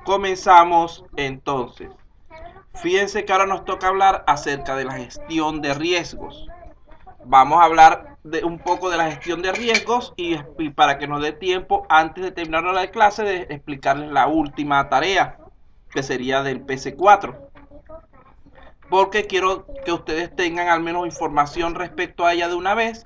Comenzamos entonces. Fíjense que ahora nos toca hablar acerca de la gestión de riesgos. Vamos a hablar un poco de la gestión de riesgos y para que nos dé tiempo antes de terminar la clase de explicarles la última tarea que sería del PC4, porque quiero que ustedes tengan al menos información respecto a ella de una vez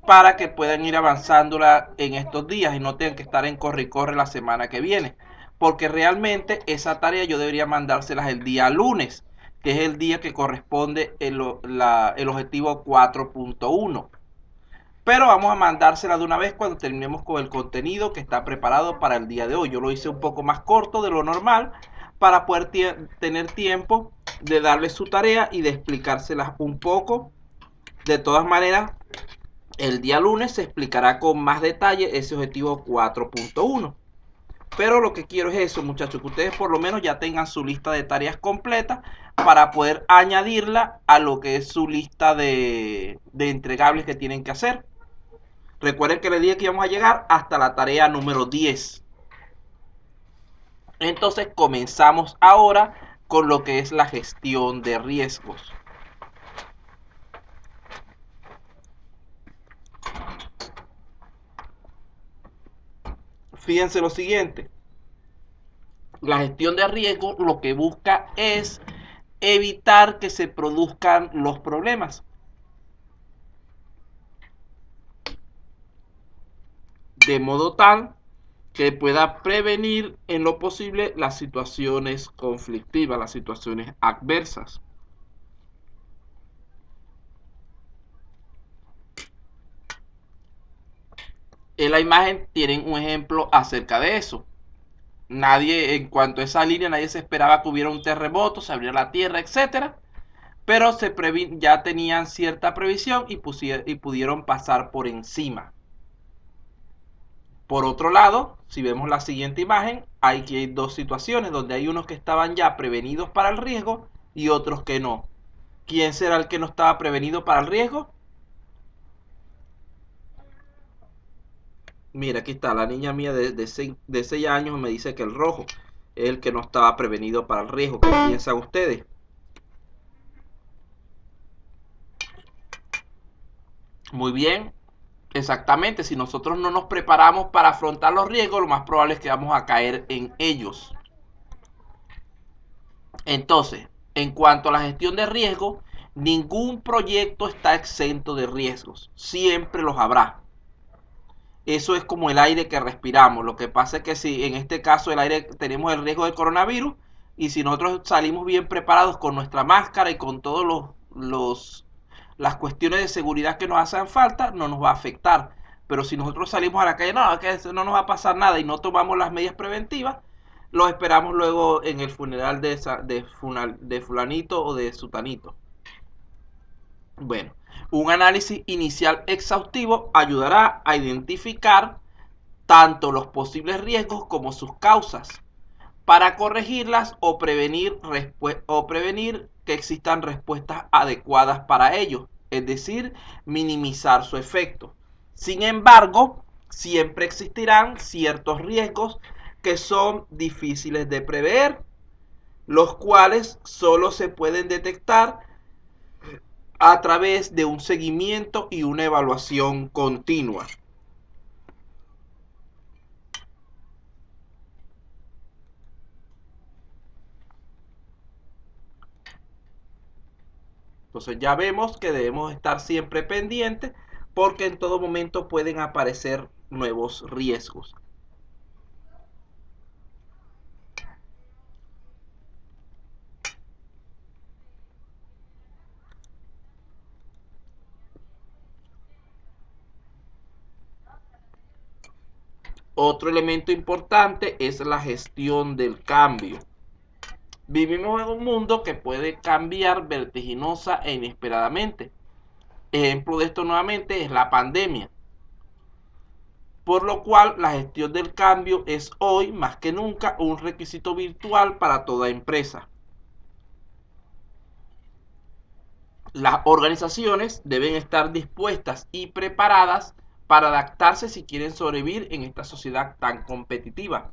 para que puedan ir avanzándola en estos días y no tengan que estar en corre y corre la semana que viene, porque realmente esa tarea yo debería mandárselas el día lunes, que es el día que corresponde el objetivo 4.1. Pero vamos a mandársela de una vez cuando terminemos con el contenido que está preparado para el día de hoy. Yo lo hice un poco más corto de lo normal para poder tener tiempo de darle su tarea y de explicárselas un poco. De todas maneras, el día lunes se explicará con más detalle ese objetivo 4.1. Pero lo que quiero es eso, muchachos, que ustedes por lo menos ya tengan su lista de tareas completa para poder añadirla a lo que es su lista de entregables que tienen que hacer. Recuerden que les dije que íbamos a llegar hasta la tarea número 10. Entonces comenzamos ahora con lo que es la gestión de riesgos. Fíjense lo siguiente. La gestión de riesgos lo que busca es evitar que se produzcan los problemas. De modo tal que pueda prevenir en lo posible las situaciones conflictivas, las situaciones adversas. En la imagen tienen un ejemplo acerca de eso. Nadie, en cuanto a esa línea, nadie se esperaba que hubiera un terremoto, se abriera la tierra, etcétera. Pero ya tenían cierta previsión y pudieron pasar por encima. Por otro lado, si vemos la siguiente imagen, hay dos situaciones donde hay unos que estaban ya prevenidos para el riesgo y otros que no. ¿Quién será el que no estaba prevenido para el riesgo? Mira, aquí está la niña mía de 6 años, me dice que el rojo es el que no estaba prevenido para el riesgo. ¿Qué piensan ustedes? Muy bien, exactamente. Si nosotros no nos preparamos para afrontar los riesgos, lo más probable es que vamos a caer en ellos. Entonces, en cuanto a la gestión de riesgos, ningún proyecto está exento de riesgos. Siempre los habrá. Eso es como el aire que respiramos. Lo que pasa es que si en este caso el aire tenemos el riesgo del coronavirus y si nosotros salimos bien preparados con nuestra máscara y con todos las cuestiones de seguridad que nos hacen falta, no nos va a afectar. Pero si nosotros salimos a la calle, no, que no nos va a pasar nada y no tomamos las medidas preventivas, lo esperamos luego en el funeral de fulanito o de sutanito. Bueno, un análisis inicial exhaustivo ayudará a identificar tanto los posibles riesgos como sus causas para corregirlas o prevenir que existan respuestas adecuadas para ello, es decir, minimizar su efecto. Sin embargo, siempre existirán ciertos riesgos que son difíciles de prever, los cuales solo se pueden detectar a través de un seguimiento y una evaluación continua. Entonces ya vemos que debemos estar siempre pendientes porque en todo momento pueden aparecer nuevos riesgos. Otro elemento importante es la gestión del cambio. Vivimos en un mundo que puede cambiar vertiginosa e inesperadamente. Ejemplo de esto nuevamente es la pandemia. Por lo cual la gestión del cambio es hoy más que nunca un requisito virtual para toda empresa. Las organizaciones deben estar dispuestas y preparadas para adaptarse si quieren sobrevivir en esta sociedad tan competitiva.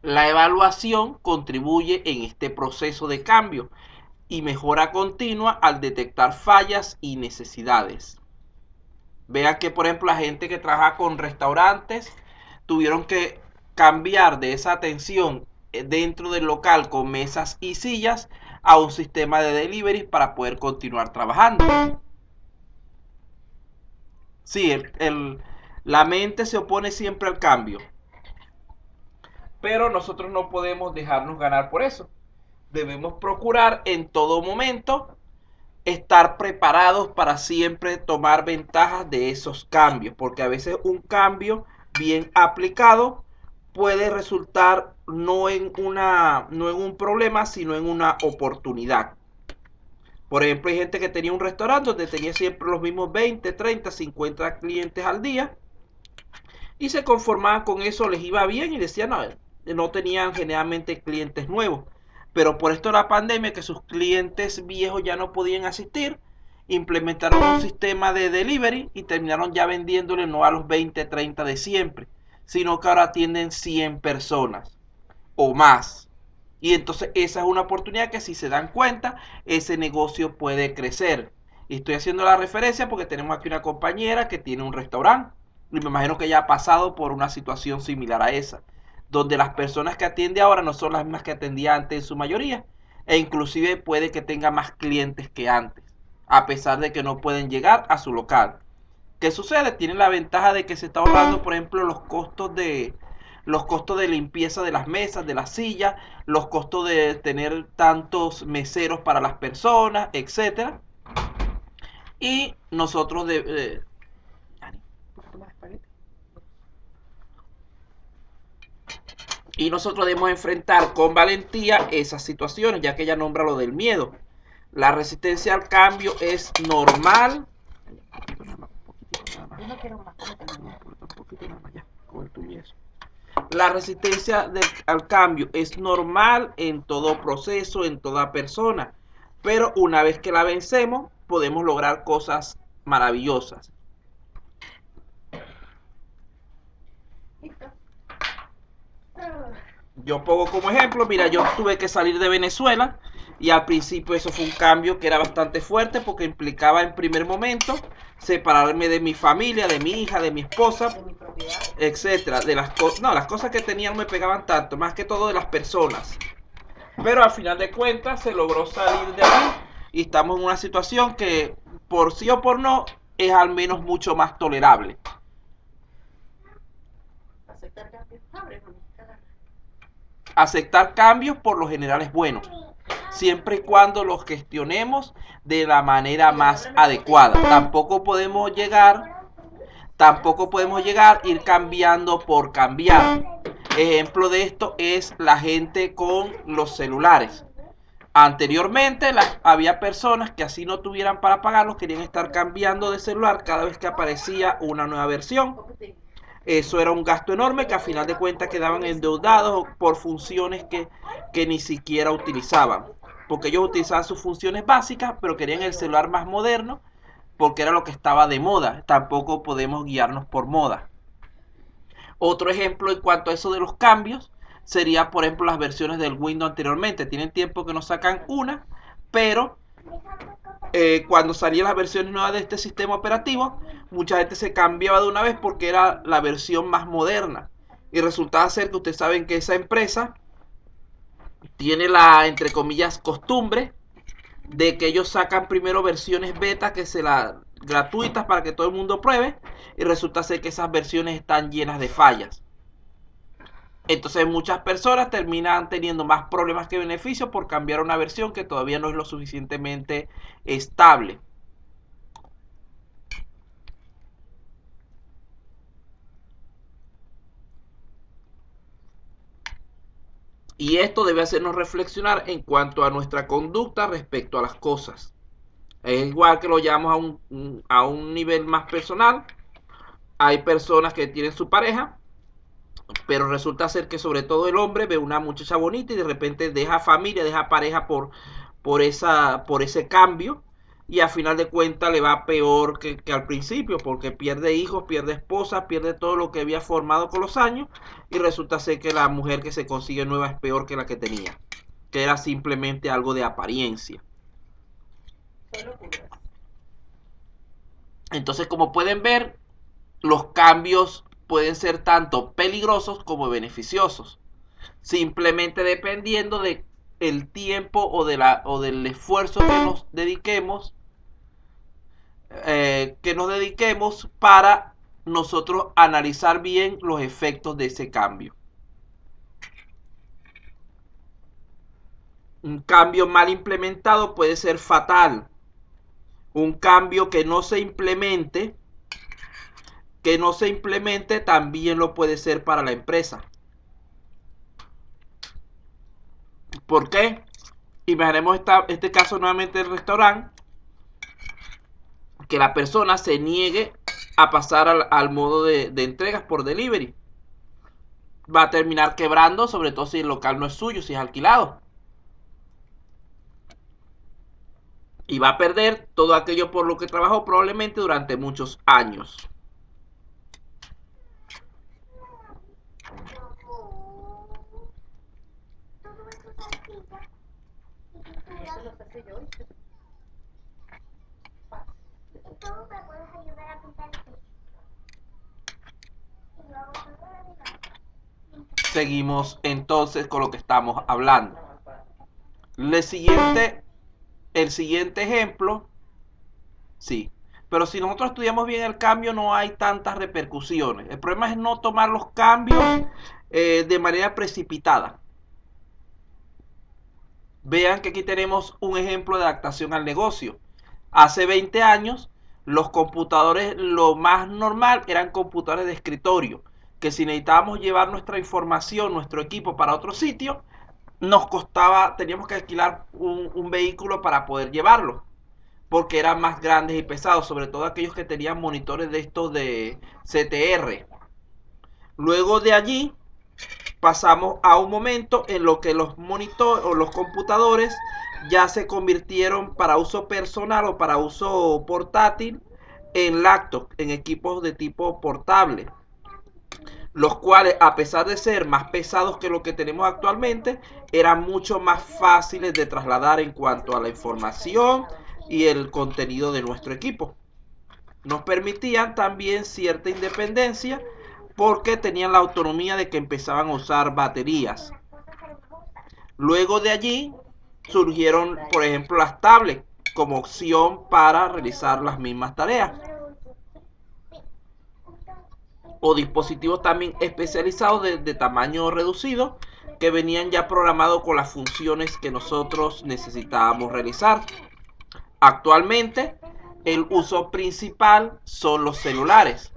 La evaluación contribuye en este proceso de cambio y mejora continua al detectar fallas y necesidades. Vean que, por ejemplo, la gente que trabaja con restaurantes tuvieron que cambiar de esa atención dentro del local con mesas y sillas a un sistema de delivery para poder continuar trabajando. Sí, la mente se opone siempre al cambio, pero nosotros no podemos dejarnos ganar por eso. Debemos procurar en todo momento estar preparados para siempre tomar ventajas de esos cambios, porque a veces un cambio bien aplicado puede resultar no en un problema, sino en una oportunidad. Por ejemplo, hay gente que tenía un restaurante donde tenía siempre los mismos 20, 30, 50 clientes al día y se conformaban con eso, les iba bien y decían, no, no tenían generalmente clientes nuevos. Pero por esto de la pandemia, que sus clientes viejos ya no podían asistir, implementaron un sistema de delivery y terminaron ya vendiéndole no a los 20, 30 de siempre, sino que ahora atienden 100 personas o más. Y entonces esa es una oportunidad que, si se dan cuenta, ese negocio puede crecer. Y estoy haciendo la referencia porque tenemos aquí una compañera que tiene un restaurante y me imagino que ya ha pasado por una situación similar a esa, donde las personas que atiende ahora no son las mismas que atendía antes en su mayoría, e inclusive puede que tenga más clientes que antes, a pesar de que no pueden llegar a su local. ¿Qué sucede? Tienen la ventaja de que se está ahorrando, por ejemplo, los costos de limpieza de las mesas, de las sillas, los costos de tener tantos meseros para las personas, etcétera. Y nosotros debemos enfrentar con valentía esas situaciones, ya que ella nombra lo del miedo. La resistencia al cambio es normal. La resistencia al cambio es normal en todo proceso, en toda persona, pero una vez que la vencemos, podemos lograr cosas maravillosas. Yo pongo como ejemplo, mira, yo tuve que salir de Venezuela y al principio eso fue un cambio que era bastante fuerte porque implicaba en primer momento separarme de mi familia, de mi hija, de mi esposa, de mi propiedad, etcétera, de las cosas que tenía no me pegaban tanto, más que todo de las personas. Pero al final de cuentas se logró salir de ahí y estamos en una situación que, por sí o por no, es al menos mucho más tolerable. Aceptar cambios por lo general es bueno, siempre y cuando los gestionemos de la manera más adecuada. Tampoco podemos llegar a ir cambiando por cambiar. Ejemplo de esto es la gente con los celulares. Anteriormente había personas que, así no tuvieran para pagarlos, querían estar cambiando de celular cada vez que aparecía una nueva versión. Eso era un gasto enorme que, a final de cuentas, quedaban endeudados por funciones que ni siquiera utilizaban, porque ellos utilizaban sus funciones básicas pero querían el celular más moderno porque era lo que estaba de moda. Tampoco podemos guiarnos por moda. Otro ejemplo en cuanto a eso de los cambios sería, por ejemplo, las versiones del Windows anteriormente. Tienen tiempo que nos sacan una, pero cuando salían las versiones nuevas de este sistema operativo, mucha gente se cambiaba de una vez porque era la versión más moderna. Y resultaba ser que ustedes saben que esa empresa tiene la, entre comillas, costumbre de que ellos sacan primero versiones beta gratuitas para que todo el mundo pruebe, y resulta ser que esas versiones están llenas de fallas. Entonces muchas personas terminan teniendo más problemas que beneficios por cambiar una versión que todavía no es lo suficientemente estable. Y esto debe hacernos reflexionar en cuanto a nuestra conducta respecto a las cosas. Es igual que lo llevamos a un nivel más personal. Hay personas que tienen su pareja, pero resulta ser que, sobre todo, el hombre ve una muchacha bonita y de repente deja familia, deja pareja por ese cambio, y a final de cuentas le va peor que al principio, porque pierde hijos, pierde esposa, pierde todo lo que había formado con los años, y resulta ser que la mujer que se consigue nueva es peor que la que tenía, que era simplemente algo de apariencia. Entonces, como pueden ver, los cambios pueden ser tanto peligrosos como beneficiosos, simplemente dependiendo de el tiempo o del esfuerzo que nos dediquemos para nosotros analizar bien los efectos de ese cambio. Un cambio mal implementado puede ser fatal. Un cambio que no se implemente también lo puede ser para la empresa. ¿Por qué? Imaginemos este caso nuevamente del restaurante, que la persona se niegue a pasar al modo de entregas por delivery. Va a terminar quebrando, sobre todo si el local no es suyo, si es alquilado. Y va a perder todo aquello por lo que trabajó probablemente durante muchos años. Seguimos entonces con lo que estamos hablando. El siguiente ejemplo, sí. Pero si nosotros estudiamos bien el cambio, no hay tantas repercusiones. El problema es no tomar los cambios de manera precipitada. Vean que aquí tenemos un ejemplo de adaptación al negocio. Hace 20 años, los computadores, lo más normal, eran computadores de escritorio, que si necesitábamos llevar nuestra información, nuestro equipo para otro sitio, nos costaba, teníamos que alquilar un vehículo para poder llevarlo, porque eran más grandes y pesados, sobre todo aquellos que tenían monitores de estos de CTR. Luego de allí pasamos a un momento en lo que los monitores o los computadores ya se convirtieron para uso personal o para uso portátil en laptop, en equipos de tipo portable, los cuales, a pesar de ser más pesados que lo que tenemos actualmente, eran mucho más fáciles de trasladar en cuanto a la información y el contenido de nuestro equipo. Nos permitían también cierta independencia porque tenían la autonomía de que empezaban a usar baterías. Luego de allí surgieron, por ejemplo, las tablets como opción para realizar las mismas tareas. O dispositivos también especializados de tamaño reducido que venían ya programados con las funciones que nosotros necesitábamos realizar. Actualmente, el uso principal son los celulares,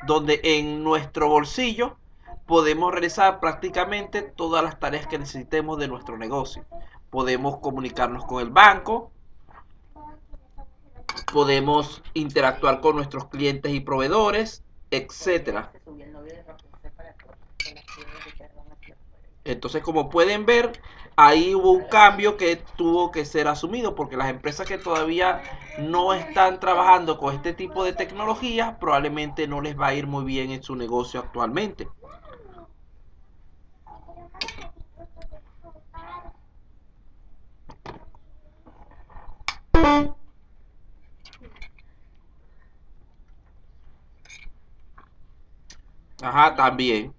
donde en nuestro bolsillo podemos realizar prácticamente todas las tareas que necesitemos de nuestro negocio. Podemos comunicarnos con el banco, podemos interactuar con nuestros clientes y proveedores, etcétera. Entonces, como pueden ver, ahí hubo un cambio que tuvo que ser asumido, porque las empresas que todavía no están trabajando con este tipo de tecnología probablemente no les va a ir muy bien en su negocio actualmente. Ajá, también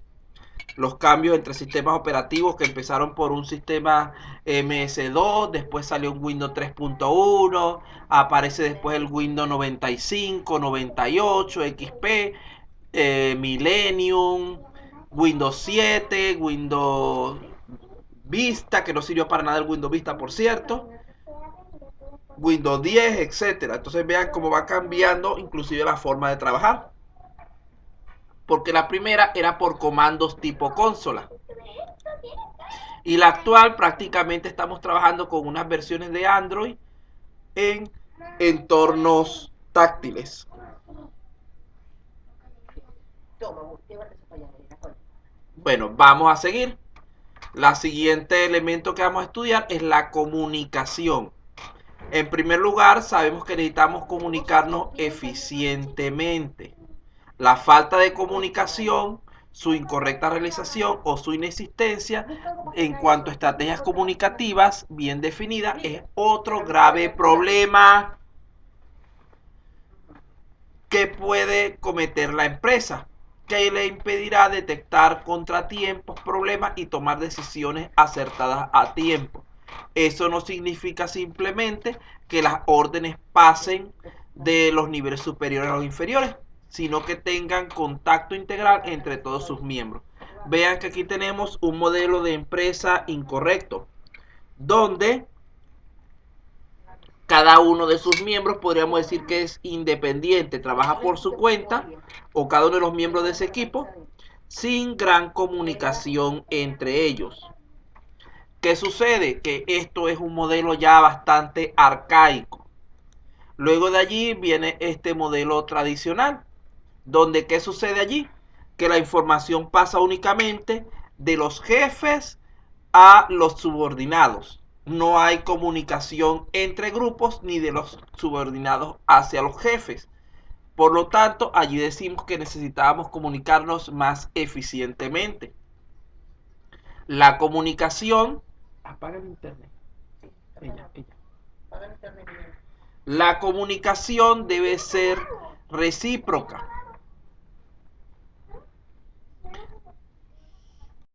los cambios entre sistemas operativos que empezaron por un sistema MS2, después salió un Windows 3.1, aparece después el Windows 95, 98, XP, Millennium, Windows 7, Windows Vista, que no sirvió para nada el Windows Vista, por cierto, Windows 10, etcétera. Entonces vean cómo va cambiando inclusive la forma de trabajar, porque la primera era por comandos tipo consola. Y la actual prácticamente estamos trabajando con unas versiones de Android en entornos táctiles. Bueno, vamos a seguir. La siguiente elemento que vamos a estudiar es la comunicación. En primer lugar, sabemos que necesitamos comunicarnos eficientemente. La falta de comunicación, su incorrecta realización o su inexistencia en cuanto a estrategias comunicativas bien definidas es otro grave problema que puede cometer la empresa, que le impedirá detectar contratiempos, problemas y tomar decisiones acertadas a tiempo. Eso no significa simplemente que las órdenes pasen de los niveles superiores a los inferiores, sino que tengan contacto integral entre todos sus miembros. Vean que aquí tenemos un modelo de empresa incorrecto, donde cada uno de sus miembros podríamos decir que es independiente, trabaja por su cuenta, o cada uno de los miembros de ese equipo, sin gran comunicación entre ellos. ¿Qué sucede? Que esto es un modelo ya bastante arcaico. Luego de allí viene este modelo tradicional, donde ¿qué sucede allí? Que la información pasa únicamente de los jefes a los subordinados. No hay comunicación entre grupos ni de los subordinados hacia los jefes. Por lo tanto, allí decimos que necesitábamos comunicarnos más eficientemente. La comunicación... Apaga el internet. Ella. La comunicación debe ser recíproca.